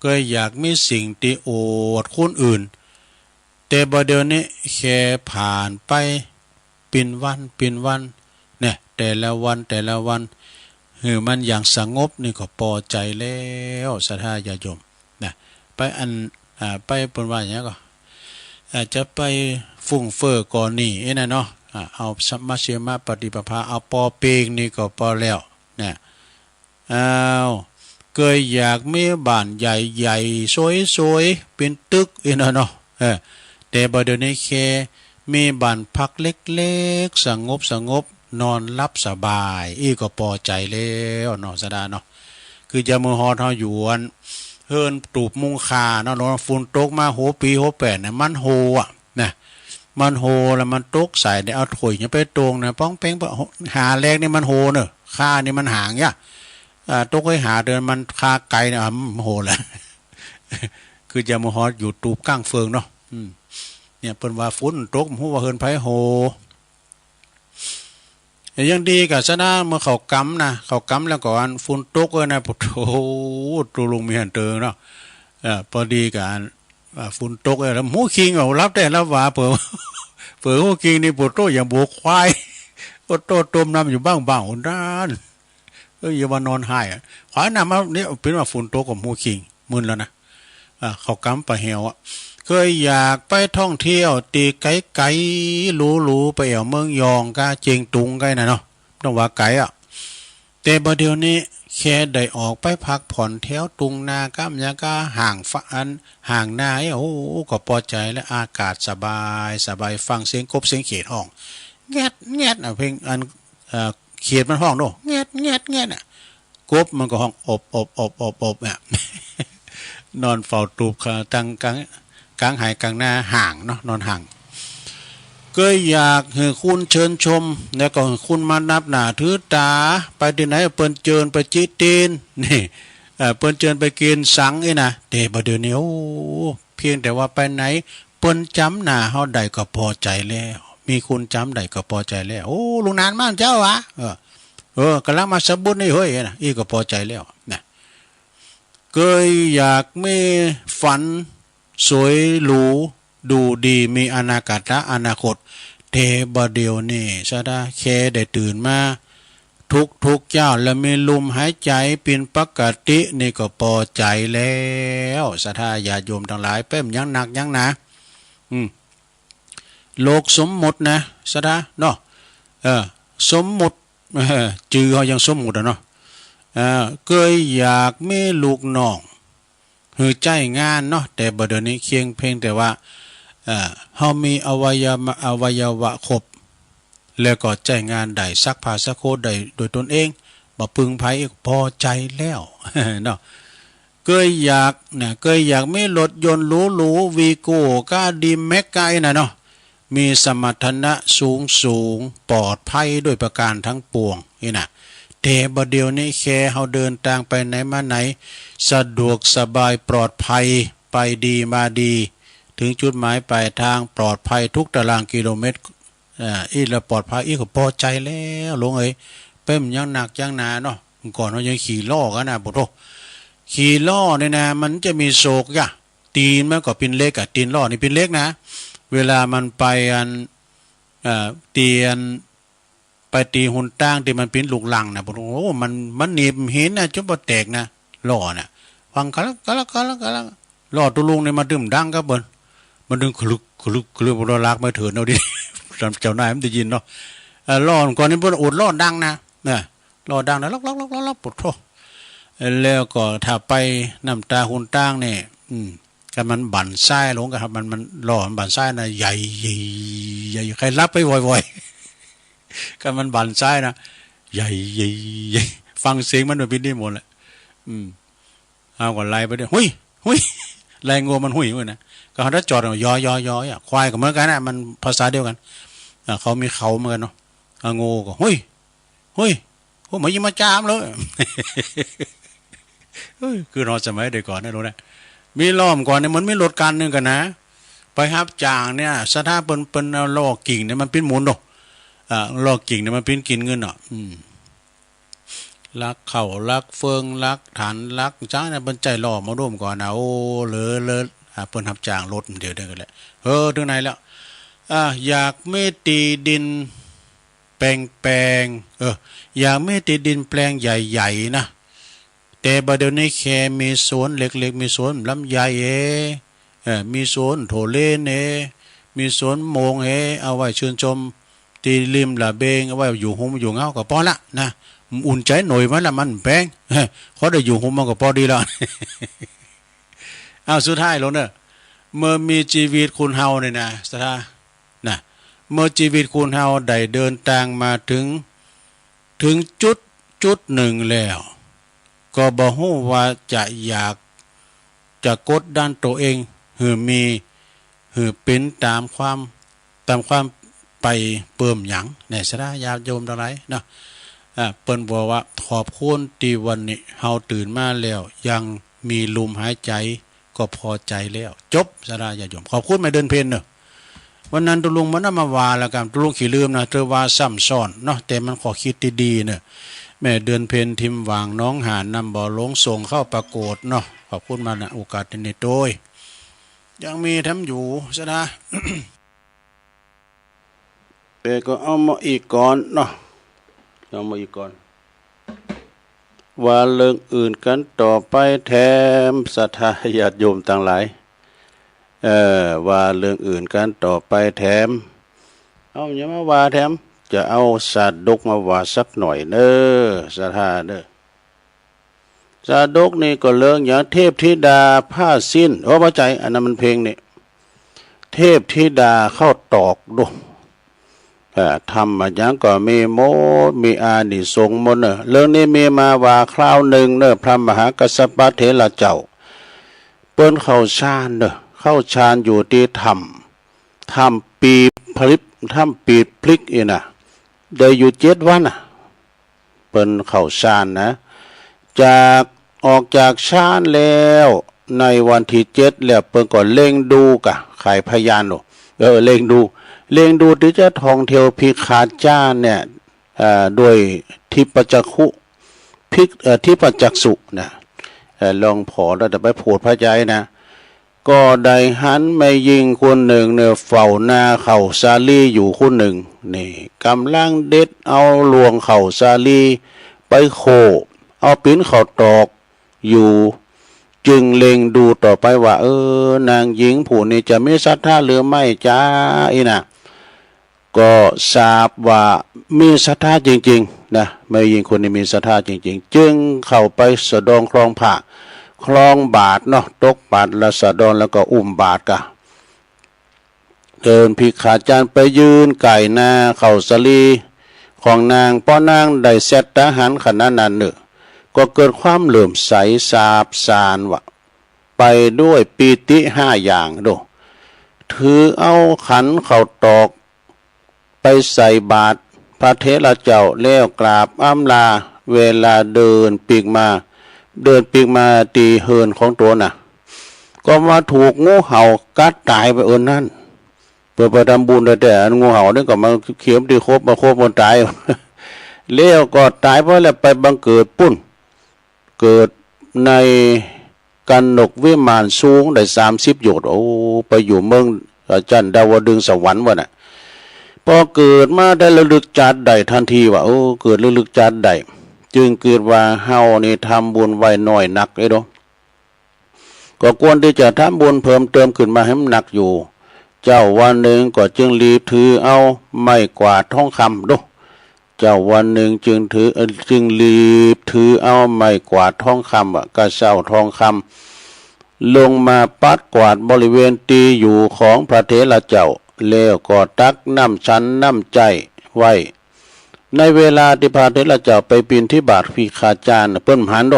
คยอยากมีสิ่งที่โอดคนอื่นแต่บ่เดี๋ยวนี้แค่ผ่านไปเป็นวันเนี่ยแต่ละวันมันอย่างสงบนี่ก็พอใจแล้วศรัทธาญาติโยมนะไปไปเปิ้นว่าอย่างนี้ก็อาจจะไปฟุ้งเฟ้อก่อนนี่นะเนาะเอาสัมมาเสมาปฏิปภาเอาปอเปงนี่ก็พอแล้วเนี่ยเคยอยากมีบ้านใหญ่ๆสวยๆเป็นตึกนะเนาะแต่บ่เดี๋ยวนี้แค่มีบ้านพักเล็กๆสงบนอนรับสบายก็พอใจแล้วเนาะสดาเนาะคือจะมือฮอดเฮาอยู่อันเฮินตูบมุงคาเนาะฝุ่นตกมาโหปีโหแปดเนี่ยมันโหอ่ะนะมันโหแล้วมันตกใส่เนี่ยเอาถุยเนี่ยไปตรงนะป้องเป้งหาแรกนี่มันโหเนอะค่านี่มันห่างเนี่ยตกให้หาเดินมันคาไกลเนี่ยโหแหละคือจะมือฮอดอยู่ตูบก้างเฟืองเนาะเนี่ยเปิ้นว่าฝุ่นตกฮู้ว่าเฮินไผโหยังดีกับชนะเมื่อเขากำแล้วก็อันฝุ่นตกนะพุทโธตุลุงมีหันเติงเนาะพอดีกับอันฝุ่นตกแล้วหูคิงเอารับได้รับว่าเปิดหูคิงนี่ปุโตอย่างโบกควายปุโตต้มน้ำอยู่บ้างหุ่นด้านอย่ามานอนหายขวาน้ำมาเนี่ยเป็นว่าฝุ่นตกกับหูคิงมึนแล้วนะเขากำไปเหี่ยวเคยอยากไปท่องเที่ยวตีไกลๆหรูๆไปเอาเมืองยองกะเจียงตุงไกนะเนาะต้องว่าไกลแต่บ่เดี๋ยวนี้แค่ได้ออกไปพักผ่อนแถวตุงนาก้ามยากะห่างห่างนาโอ้ก็พอใจและอากาศสบายฟังเสียงกบเสียงเขียดห้องแงดเพลงอันเขียดมันห้องโน่แงดกบมันก็ห้องอบเนี่ยนอนเฝ้าตูบตั้งกลางหายกลางหน้าห่างเนาะนอนห่างก็อยากให้คุณเชิญชมแล้วก็คุณมานับหน้าถือตาไปที่ไหนเปิ้นเจิญไปจิตีนนี่เปิ้นเจิญไปกินสังนะแต่บ่เดี๋ยวนี้โอ้เพียงแต่ว่าไปไหนเปิ้นจำหน้าเฮาได้ก็พอใจแล้วมีคุณจำได้ก็พอใจแล้วโอ้ลุงนานมากเจ้าวะกำลังมาสมบูรณ์นี่เฮ้ยนะก็พอใจแล้วนะก็อยากมีฝันสวยหรูดูดีมีอนาคตเทบเดียวนี่ซะได้แค่ได้ตื่นมาทุกเจ้าแล้วมีลมหายใจเป็นปกตินี่ก็พอใจแล้วศรัทธาญาติโยมทั้งหลายเป้มยังหนักยังนะโลกสมมุตินะศรัทธาเนาะสมมุติจื่อเขายังสมมุติเนาะเคยอยากมีลูกน้องหือใจงานเนาะแต่บ่เดี๋ยวนี้เพียงแต่ว่าเฮามีอวัยวะครบแล้วก็ใจงานได้ซักผ้าซักโคได้โดยตนเองบ่พึงไผพอใจแล้วเนาะเคยอยากมีรถยนต์หรูๆวีโก้ก้าดีแม็กไกนะเนาะมีสมรรถนะสูงปลอดภัยด้วยประการทั้งปวงนี่นะแต่บ่เดี๋ยวนี้แค่เฮาเดินทางไปไหนมาไหนสะดวกสบายปลอดภัยไปดีมาดีถึงจุดหมายปลายทางปลอดภัยทุกตารางกิโลเมตรละปลอดภัยก็พอใจแล้วลงเป้มยังหนักยังหนาเนาะก่อนเรายังขี่ล้อกันนะบุตรขี่ล้อเนี่ยนะมันจะมีโศกตีนมันก็เป็นเล็กตีนล้อนี่เป็นเล็กนะเวลามันไปเตียน ไปตีหุ่นตั้งที่มันเป็นลูกลังนะโอ้มันหนีบหินนะจนบ่แตกนะล่อน่ะฟังกะละล่อตุลุงเนี่ยมาดื่มดังครับเบิ้นมันดึงคลึกบ่รักมาเถินเอาดิเจ้านายมันได้ยินเนาะล่อก่อนนี้บ่อดล่อดังนะล่อดังนะล็อกปวดโธ่แล้วก็ถ้าไปน้ำตาหุ่นตั้งเนี่ยกันมันบั่นไส้ลงกันครับมันหล่อมันบั่นไส้นะใหญ่ใครรับไปบ่อยๆกันมันบั่นไส้นะใหญ่ฟังเสียงมันเป็นได้หมดแหละเอาก่อนไล่ไปด้วยหุ้ยไล่งัวมันหุ้ยนะก็เขาถ้าจอดยอควายก็เหมือนกันนะมันภาษาเดียวกันเขามีเขาเหมือนกันเนาะงูก็หุ้ยมันยิ่งมาจามเลยคือเราสมัยเด็กก่อนนะรู้นะมีล้อมก่อนเนี่ยมันไม่ลดการนึงกันนะไปครับจางเนี่ยสถาเป็นล้อกิ่งเนี่ยมันเป็นหมุนเนาะล้อกิ่งเนี่ยมันเป็นกินเงินเนาะลักเข่าลักเฟืองลักฐานลักจ้างเนี่ยเป็นใจล้อมาร่วมก่อนนะโอ้เลอะเปิ้นทับจางรถเดี๋ยวกันแหละถึงไหนแล้วอยากไม่ตีดินแปลงอยากไม่ตีดินแปลงใหญ่ๆนะแต่บัดเดี๋ยวนี้แค่มีสวนเล็กๆมีสวนลำไยมีสวนโถเล่นมีสวนโมงเอาไว้ชื่นชมตีริมละเบงเอาไว้อยู่ห่มอยู่เงาก็พอละนะอุ่นใจหน่อยมันละมันแพงเขาได้อยู่ห่มมันก็พอดีแล้วเอาสุดท้ายแล้วเนอะเมื่อมีชีวิตคุณเฮาเนี่ยนะสถานะเมื่อชีวิตคุณเฮาได้เดินทางมาถึงจุดหนึ่งแล้วก็บ่ฮู้ว่าจะอยากจะกดดันตัวเองหือเป็นตามความไปเปิ่มหยังในสระญาติโยมทั้งหลายเนาะเปิ้นบอกว่าขอบคุณที่วันนี้เฮาตื่นมาแล้วยังมีลมหายใจก็พอใจแล้วจบสระญาติโยมขอบคุณแม่เดินเพนเนาะวันนั้นตุลุงมันมาว่าแล้วกันตุลุงขี้ลืมนะเธอว่าซ้ำซ้อนเนาะแต่มันขอคิดดีๆเนาะแม่เดือนเพนทิมวางน้องหานำบ่อลงส่งเข้าประกวดเนาะขอบคุณมาณโอกาสนี้โดยยังมีทำอยู่ซะนะ แต่ก็เอามาอีกก่อนเนาะเอามาอีกก่อนว่าเรื่องอื่นกันต่อไปแถมศรัทธาญาติโยมต่างหลายว่าเรื่องอื่นกันต่อไปแถมอย่ามาว่าแถมจะเอาศาสดกมาว่าสักหน่อยเด้อศรัทธาเด้อศาสดกนี่ก็เรื่องอย่างเทพธิดาผ้าสิ้นพระใจอันนั้นมันเพลงนี่เทพธิดาเข้าตอกดูทำมาอย่างก็มีอานิสงส์หมดเนอะเรื่องนี้มีมาว่าคราวหนึ่งเนอะพระมหากัสสปะเถระเจ้าเปิ้นเข้าฌานเนอะเข้าฌานอยู่ที่ทำปีพลิกนะได้อยู่7 วันนะเปิ้นเข้าฌานนะออกจากฌานแล้วในวันที่7แล้วเปิ้นก็เล็งดูกะไขพยานเล็งดูที่จะท่องเที่ยวพิฆาตจ้าเนี่ยด้วยทิพจักขุทิพจักษุนะลองพอแล้วแต่ไปโผดพระใจนะก็ได้หันไม่ยิงคนหนึ่งเนี่ยเฝ้าหน้าเข่าซาลีอยู่คนหนึ่งนี่กำลังเด็ดเอาลวงเข่าซาลีไปโคเอาปิ้นเข่าตอกอยู่จึงเล็งดูต่อไปว่านางหญิงผู้นี้จะมีศรัทธาหรือไม่จ้านะก็ทราบว่ามีศรัทธาจริงๆนะไม่ยิงคนนี้มีศรัทธาจริงๆจึงเข้าไปสะดองคลองผ้าคลองบาทเนาะตกบาทละสะดอนแล้วก็อุ้มบาทกะเดินพิขาจานไปยืนไก่นาเข่าสลีของนางป้อนางได้เสร็จทหารขนาดนั้นเนอะก็เกิดความเหลื่อมใสสาบสานวะไปด้วยปีติ5 อย่างดูถือเอาขันเข่าตอกไปใส่บาตรพระเถระเจ้าแล้วกราบอ้ำลาเวลาเดินปีกมาตีเฮินของตัวน่ะก็มาถูกงูเห่ากัดตายไปนั่นเพื่อไปทำบุญแต่งูเห่านี่ก็มาเขียมที่ครบมันตายแล้วก็ตายเพราะอะไรไปบังเกิดเกิดในกันนกวิมานสูงได้30 โยชน์ไปอยู่เมืองจันทดาวดึงสวรรค์วะน่ะ พอเกิดมาได้ระลึกจัดได้ทันทีว่าโอ้เกิดระลึกจัดได้จึงเกิดว่าเฮานี่ทำบุญไว้น้อยนักไอ้ดอกก็ควรที่จะทำบุญเพิ่มเติมขึ้นมาให้มันหนักอยู่เจ้าวันหนึ่งก็จึงรีบถือเอาไม้กวาดทองคำดูเจ้าวันหนึ่งจึงรีบถือเอาไม้กวาดทองคำกระเช้าทองคำลงมาปัดกวาดบริเวณตีอยู่ของพระเถระเจ้าแล้วก็ตักน้ำชั้นน้ำใจไว้ในเวลาที่พระเถระเจ้าไปปีนที่บาทพิฆาจารย์เปิ้นหันโด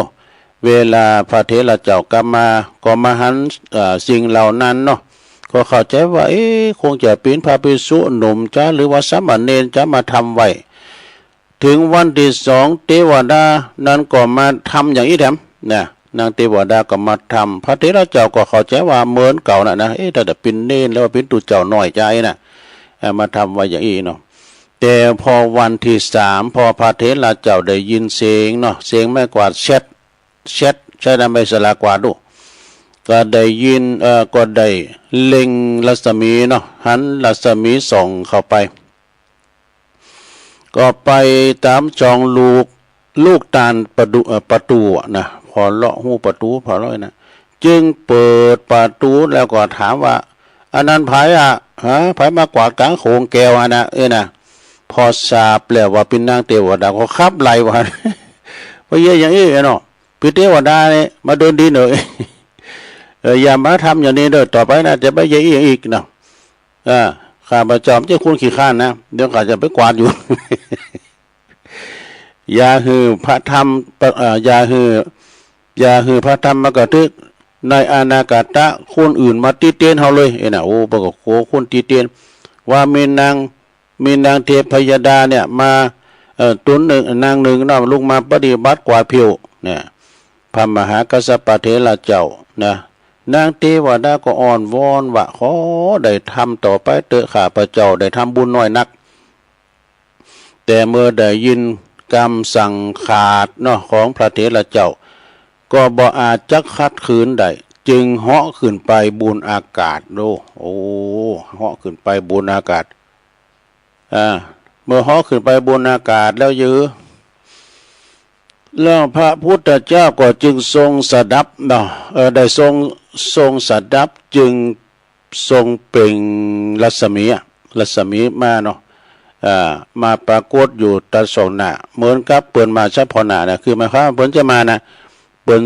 เวลาพระเถระเจ้ากลับมาก็มาหันสิ่งเหล่านั้นเนาะก็เข้าใจว่าคงจะเป็นพระภิกษุหนุ่มจ้าหรือว่าสามเณรจะมาทำไว้ถึงวันที่สองเทวดานั้นก็มาทำอย่างนี้แถมนะนางเทวดาก็มาทำพระเถระเจ้าก็เข้าใจว่าเหมือนเก่านะถ้าจะเป็นเนรแล้วว่าเป็นตุเจ้าน้อยใจนะมาทำไว้อย่างนี้เนาะแต่พอวันที่สามพอพระเถระเจ้าได้ยินเสียงเนาะเสียงไม้กวาดเช็ดใช้ได้ไม่สลากวาดดูก็ได้ยินก็ได้เล็งรัศมีเนาะหันรัศมีส่องเข้าไปก็ไปตามจองลูกตาลประตูนะพอเลาะหูประตูพอเลาะนะจึงเปิดประตูแล้วก็ถามว่าอันนั้นไผไผมากวาดกลางโขงแก้วนะนะพอทราบแล้วว่าเป็นนางเทวดาก็ขับไล่ว่าเพราะอย่างนี้เนาะเป็นเทวดาเนี่ยมาเดินดีหน่อยอย่ามาทำอย่างนี้เด้อต่อไปนะจะไม่อย่างอีกเนาะข้าพเจ้าจะคุณขี้ข้านนะเดี๋ยวข้าจะไปกวาดอยู่ อย่าฮือพระธรรมอย่าฮือพระธรรมมากระทึกในอนาคตะคนอื่นมาตีเตียนเฮาเลยนะโอ้ปกโคคนตีเตียนว่ามีนางเทพยดาเนี่ยมาตุนหนึ่งนางหนึ่งนะลุกมาปฏิบัติกวาดผิวเนี่ยพระมหากัสสปะเถระเจ้านะนางเทวดาก็อ่อนวอนว่าขอได้ทำต่อไปเถอะข้าพเจ้าได้ทำบุญน้อยนักแต่เมื่อได้ยินกรรมสั่งขาดเนาะของพระเถระเจ้าก็บ่อาจจะคัดขืนได้จึงเหาะขึ้นไปบนอากาศดูโอ้เหาะขึ้นไปบนอากาศเมื่อเหาะขึ้นไปบนอากาศแล้วแล้วพระพุทธเจ้าก็จึงทรงสดับเนาะได้ทรงสดับจึงทรงเปล่งรัศมีมาเนาะมาปรากฏอยู่ตาสองหน้าเหมือนกับเปิดมาเฉพาะหน้านะคือหมายความว่าเปิ้นจะมานะเปิ้น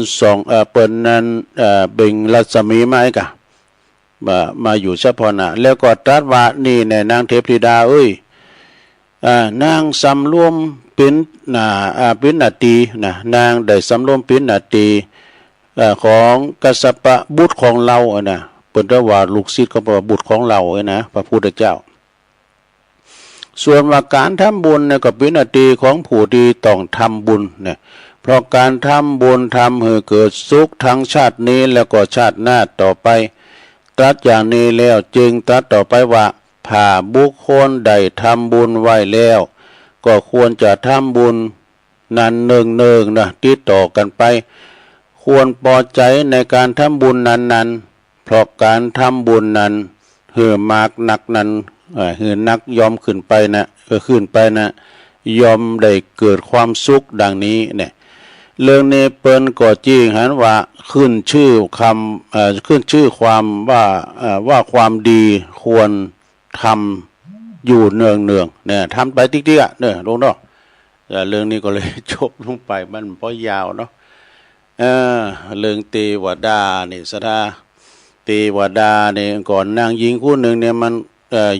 เปิ้นนั้นเบ่งรัศมีมาให้กะมาอยู่เฉพาะหน้าแล้วก็ตรัสว่านี่แน่นางเทพธิดาเอ้ยนางสำรวมเป็นเป็นนาทีนะนางได้สำรวมเป็นนาทีของกัสสปะบุตรของเรานะเปิ้นว่าลูกศิษย์ของบุตรของเรานะพระพุทธเจ้าส่วนว่าการทำบุญเนี่ยก็เป็นหน้าที่ของผู้ที่ต้องทำบุญเนี่ยเพราะการทำบุญทำให้เกิดสุขทั้งชาตินี้แล้วก็ชาติหน้าต่อไปตรัสอย่างนี้แล้วจึงตรัสต่อไปว่าถ้าบุคคลใดทำบุญไว้แล้วก็ควรจะทำบุญนั้นเนืองนะติดต่อกันไปควรพอใจในการทำบุญนั้นเพราะการทำบุญนั้นเหือมากหนักนั้นเหือนักยอมขึ้นไปนะขึ้นไปนะยอมได้เกิดความสุขดังนี้เนี่ยเรื่องนี้เปิ้นก็จริงหันว่าขึ้นชื่อความว่าความดีควรทำอยู่เนืองเนี่ยทำไปติ๊กๆเนี่ยลงเนาะเรื่องนี้ก็เลยจบลงไปมันเพราะยาวเนาะเรื่องเทวดาเนี่ยสถาเทวดาเนี่ยก่อนนางหญิงคู่หนึ่งเนี่ยมัน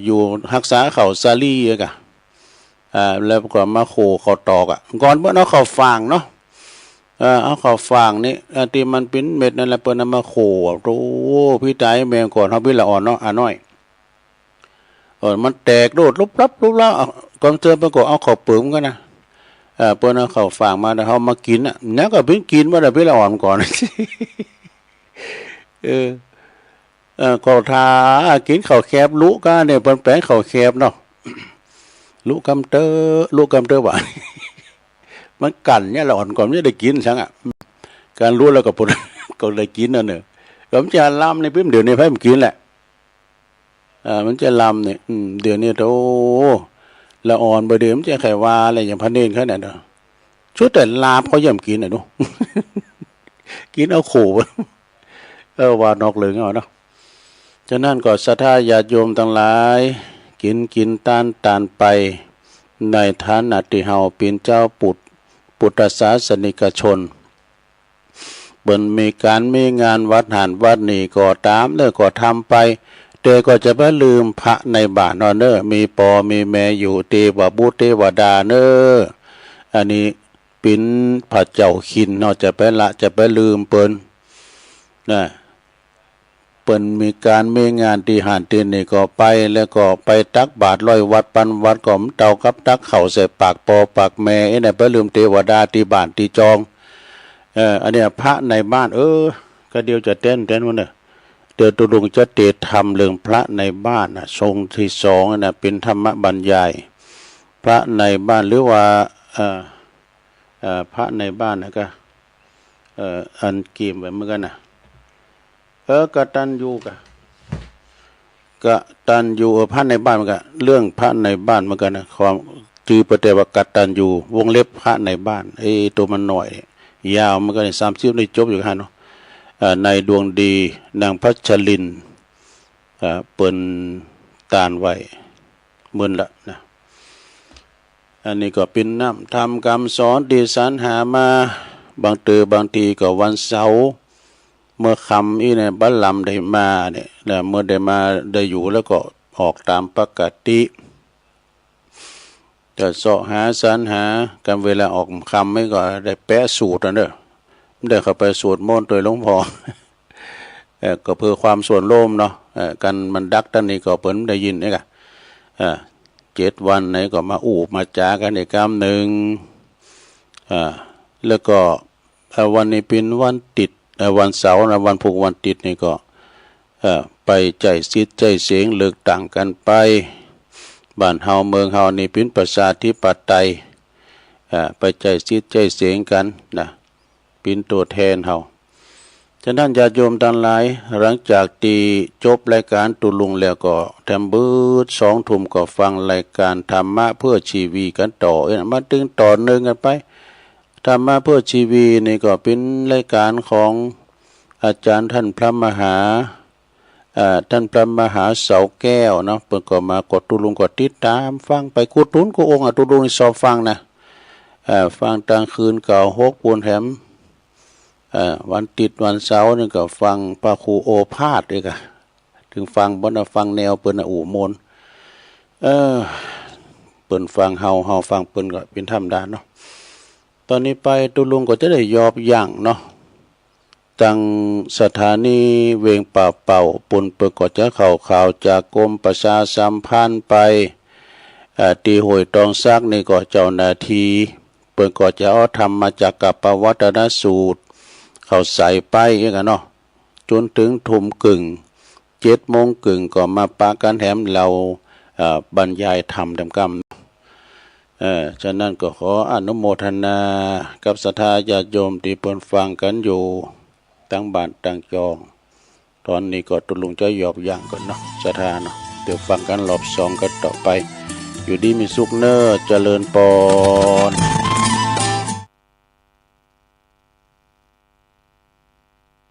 อยู่รักษาเขาซาลีกะแล้วก็มาโคเขาตอกก่อนเมื่อเขาฟางเนาะเอาเขาฟางนี่ที่มันเป็นเม็ดนั่นแหละเปิ้นมาโคโอ้พี่ใจแมงก่อนเขาพี่ละอ่อนเนาะน้อยมันแตกโดดลุบลับก่อนเจอไปก็เอาเขาเปิ่มกันนะเปิ้นเอาเขาฟางมาแล้วเขามากินเนี่ยก็เพิ่งกินว่าได้พี่ละอ่อนก่อนก็ทากินข้าวแคบลุก็เนี่ยเป็นแปลงข้าวแคบเนาะลุกำเตอหวานมันกันเนี่ยเราอ่อนก่อนไม่ได้กินช่างการรู้แล้วก็ปนก็ได้กินนั่นเนอะผมจะล้ำในพิมพ์เดี๋ยวนี้ให้มันกินแหละ มันจะลำเนี่ยเดี๋ยวนี้โตละอ่อนบ่เดิมจะไขว่าอะไรอย่างพระเนรเขาเนี่ยเนาะชุดแต่ลาบเขาย่ำกินน่ะดู กินเอาขู่ว่านอกเลยเนาะฉะนั้นก็ศรัทธาญาติโยมทั้งหลายกินตานไปในฐานะที่เฮาเป็นเจ้าพุทธศาสนิกชนเบิ่นมีการมีงานวัดหานวัดนี่ก็ตามเด้อก็ทำไปแต่ก็จะไม่ลืมพระในบ้านเน้อมีปอมีแม่อยู่เทวบุตรเทวดาเน้ออันนี้เป็นพระเจ้าขินเนาะจะไปลืมเปิ้นนะเปิ้นมีการมีงานที่หานตีนี่ก็ไปแล้วก็ไปตักบาตรร้อยวัดปันวัดก็เตากับตักเข่าใส่ปากปอปากแม่ไอ้เนี่ยไปลืมเทวดาที่บ้านที่จองอันเนี้ยพระในบ้านก็เดียวจะเต้นวันเนี่ยเดี๋ยวตุลุงจะเตธรรมเรื่องพระในบ้านนะทรงที่สองนะเป็นธรรมบรรยายพระในบ้านหรือว่าพระในบ้านนะก็อันกีมแบบเหมือนกันนะกตัญญูกตัญญูพระในบ้านมันก็เรื่องพระในบ้านเหมือนกันนะความจือประเทวกตัญญูวงเล็บพระในบ้านตัวมันหน่อยยาวมันก็30ได้จบอยู่ฮะเนาะในดวงดีนางพัชรินเปิ้นตานไว้มื่นละนะอันนี้ก็เป็นน้ำทำคำสอนดีสรรหามาบางทีก็วันเสาร์เมื่อคำอีเนี่ยบัลลัมได้มาเนี่ยเมื่อได้มาได้อยู่แล้วก็ออกตามปกติจะเสาะหาสรรหากันเวลาออกคำไม่ก็ได้แปะสูตรนะเด้อได้เข้าไปสวดมนต์โดยหลวงพ่อก็เพื่อความส่วนโลมเนาะกันมันดักตั้งนี้ก็เปิ้นได้ยินเนี่ยค่ะ7 วันไหนก็มามาจากันอีกคำหนึ่งแล้วก็วันนี้เป็นวันติดวันเสาร์นะวันพุธวันติดนี่ก็ไปใจซิดใจเสียงเลือกต่างกันไปบ้านเฮาเมืองเฮานี่เป็นประชาธิปไตยไปใจซิดใจเสียงกันนะเป็นตัวแทนเฮาฉะนั้นญาติโยมทั้งหลายหลังจากที่จบรายการตุลุงแล้วก็แถมบื้อ2 ทุ่มก็ฟังรายการธรรมะเพื่อชีวีกันต่อมาถึงต่อเนื่องกันไปธรรมะเพื่อชีวีนี่ก็เป็นรายการของอาจารย์ท่านพระมหาเสาแก้วเนาะเพิ่นก็มากดตุลุงก็ติดตามฟังไปกุดตุนก็องค์ตุลุงนี่สอบฟังนะฟังกลางคืนเก่า6 ปูนแถมวันติดวันเสาร์นี่ก็ฟังพระครูโอภาสด้วยกันถึงฟังบ่นะฟังแนวเปิ้นอู่มนเปิ้นฟังเฮาฟังเปิ้นก็เป็นธรรมดาเนาะตอนนี้ไปตุลุงก็จะได้ยอบย่างเนาะตั้งสถานีเวงป่าเป่าปุ่นเปิดก็จะข่าวจากกรมประชาสัมพันธ์ไปตีห้วยตองซักนี่ก็เจ้าหน้าที่เปิ้นก็จะเอาทำมาจากกับปวัตนสูตรเขาใส่ไปอย่างนั้นเนาะจนถึงทุ่มกึ่ง7 โมงกึ่งก็มาปากันแถมเราบรรยายธรรมดำกรรมฉะนั้นก็ขออนุโมทนากับศรัทธาญาติโยมที่เพิ่นฟังกันอยู่ตั้งบ้านตั้งจองตอนนี้ก็ตุลุงจะหยอบย่างก่อนเนาะศรัทธาเนาะเดี๋ยวฟังกันรอบ2กันต่อไปอยู่ดีมีสุขเนอเจริญปอน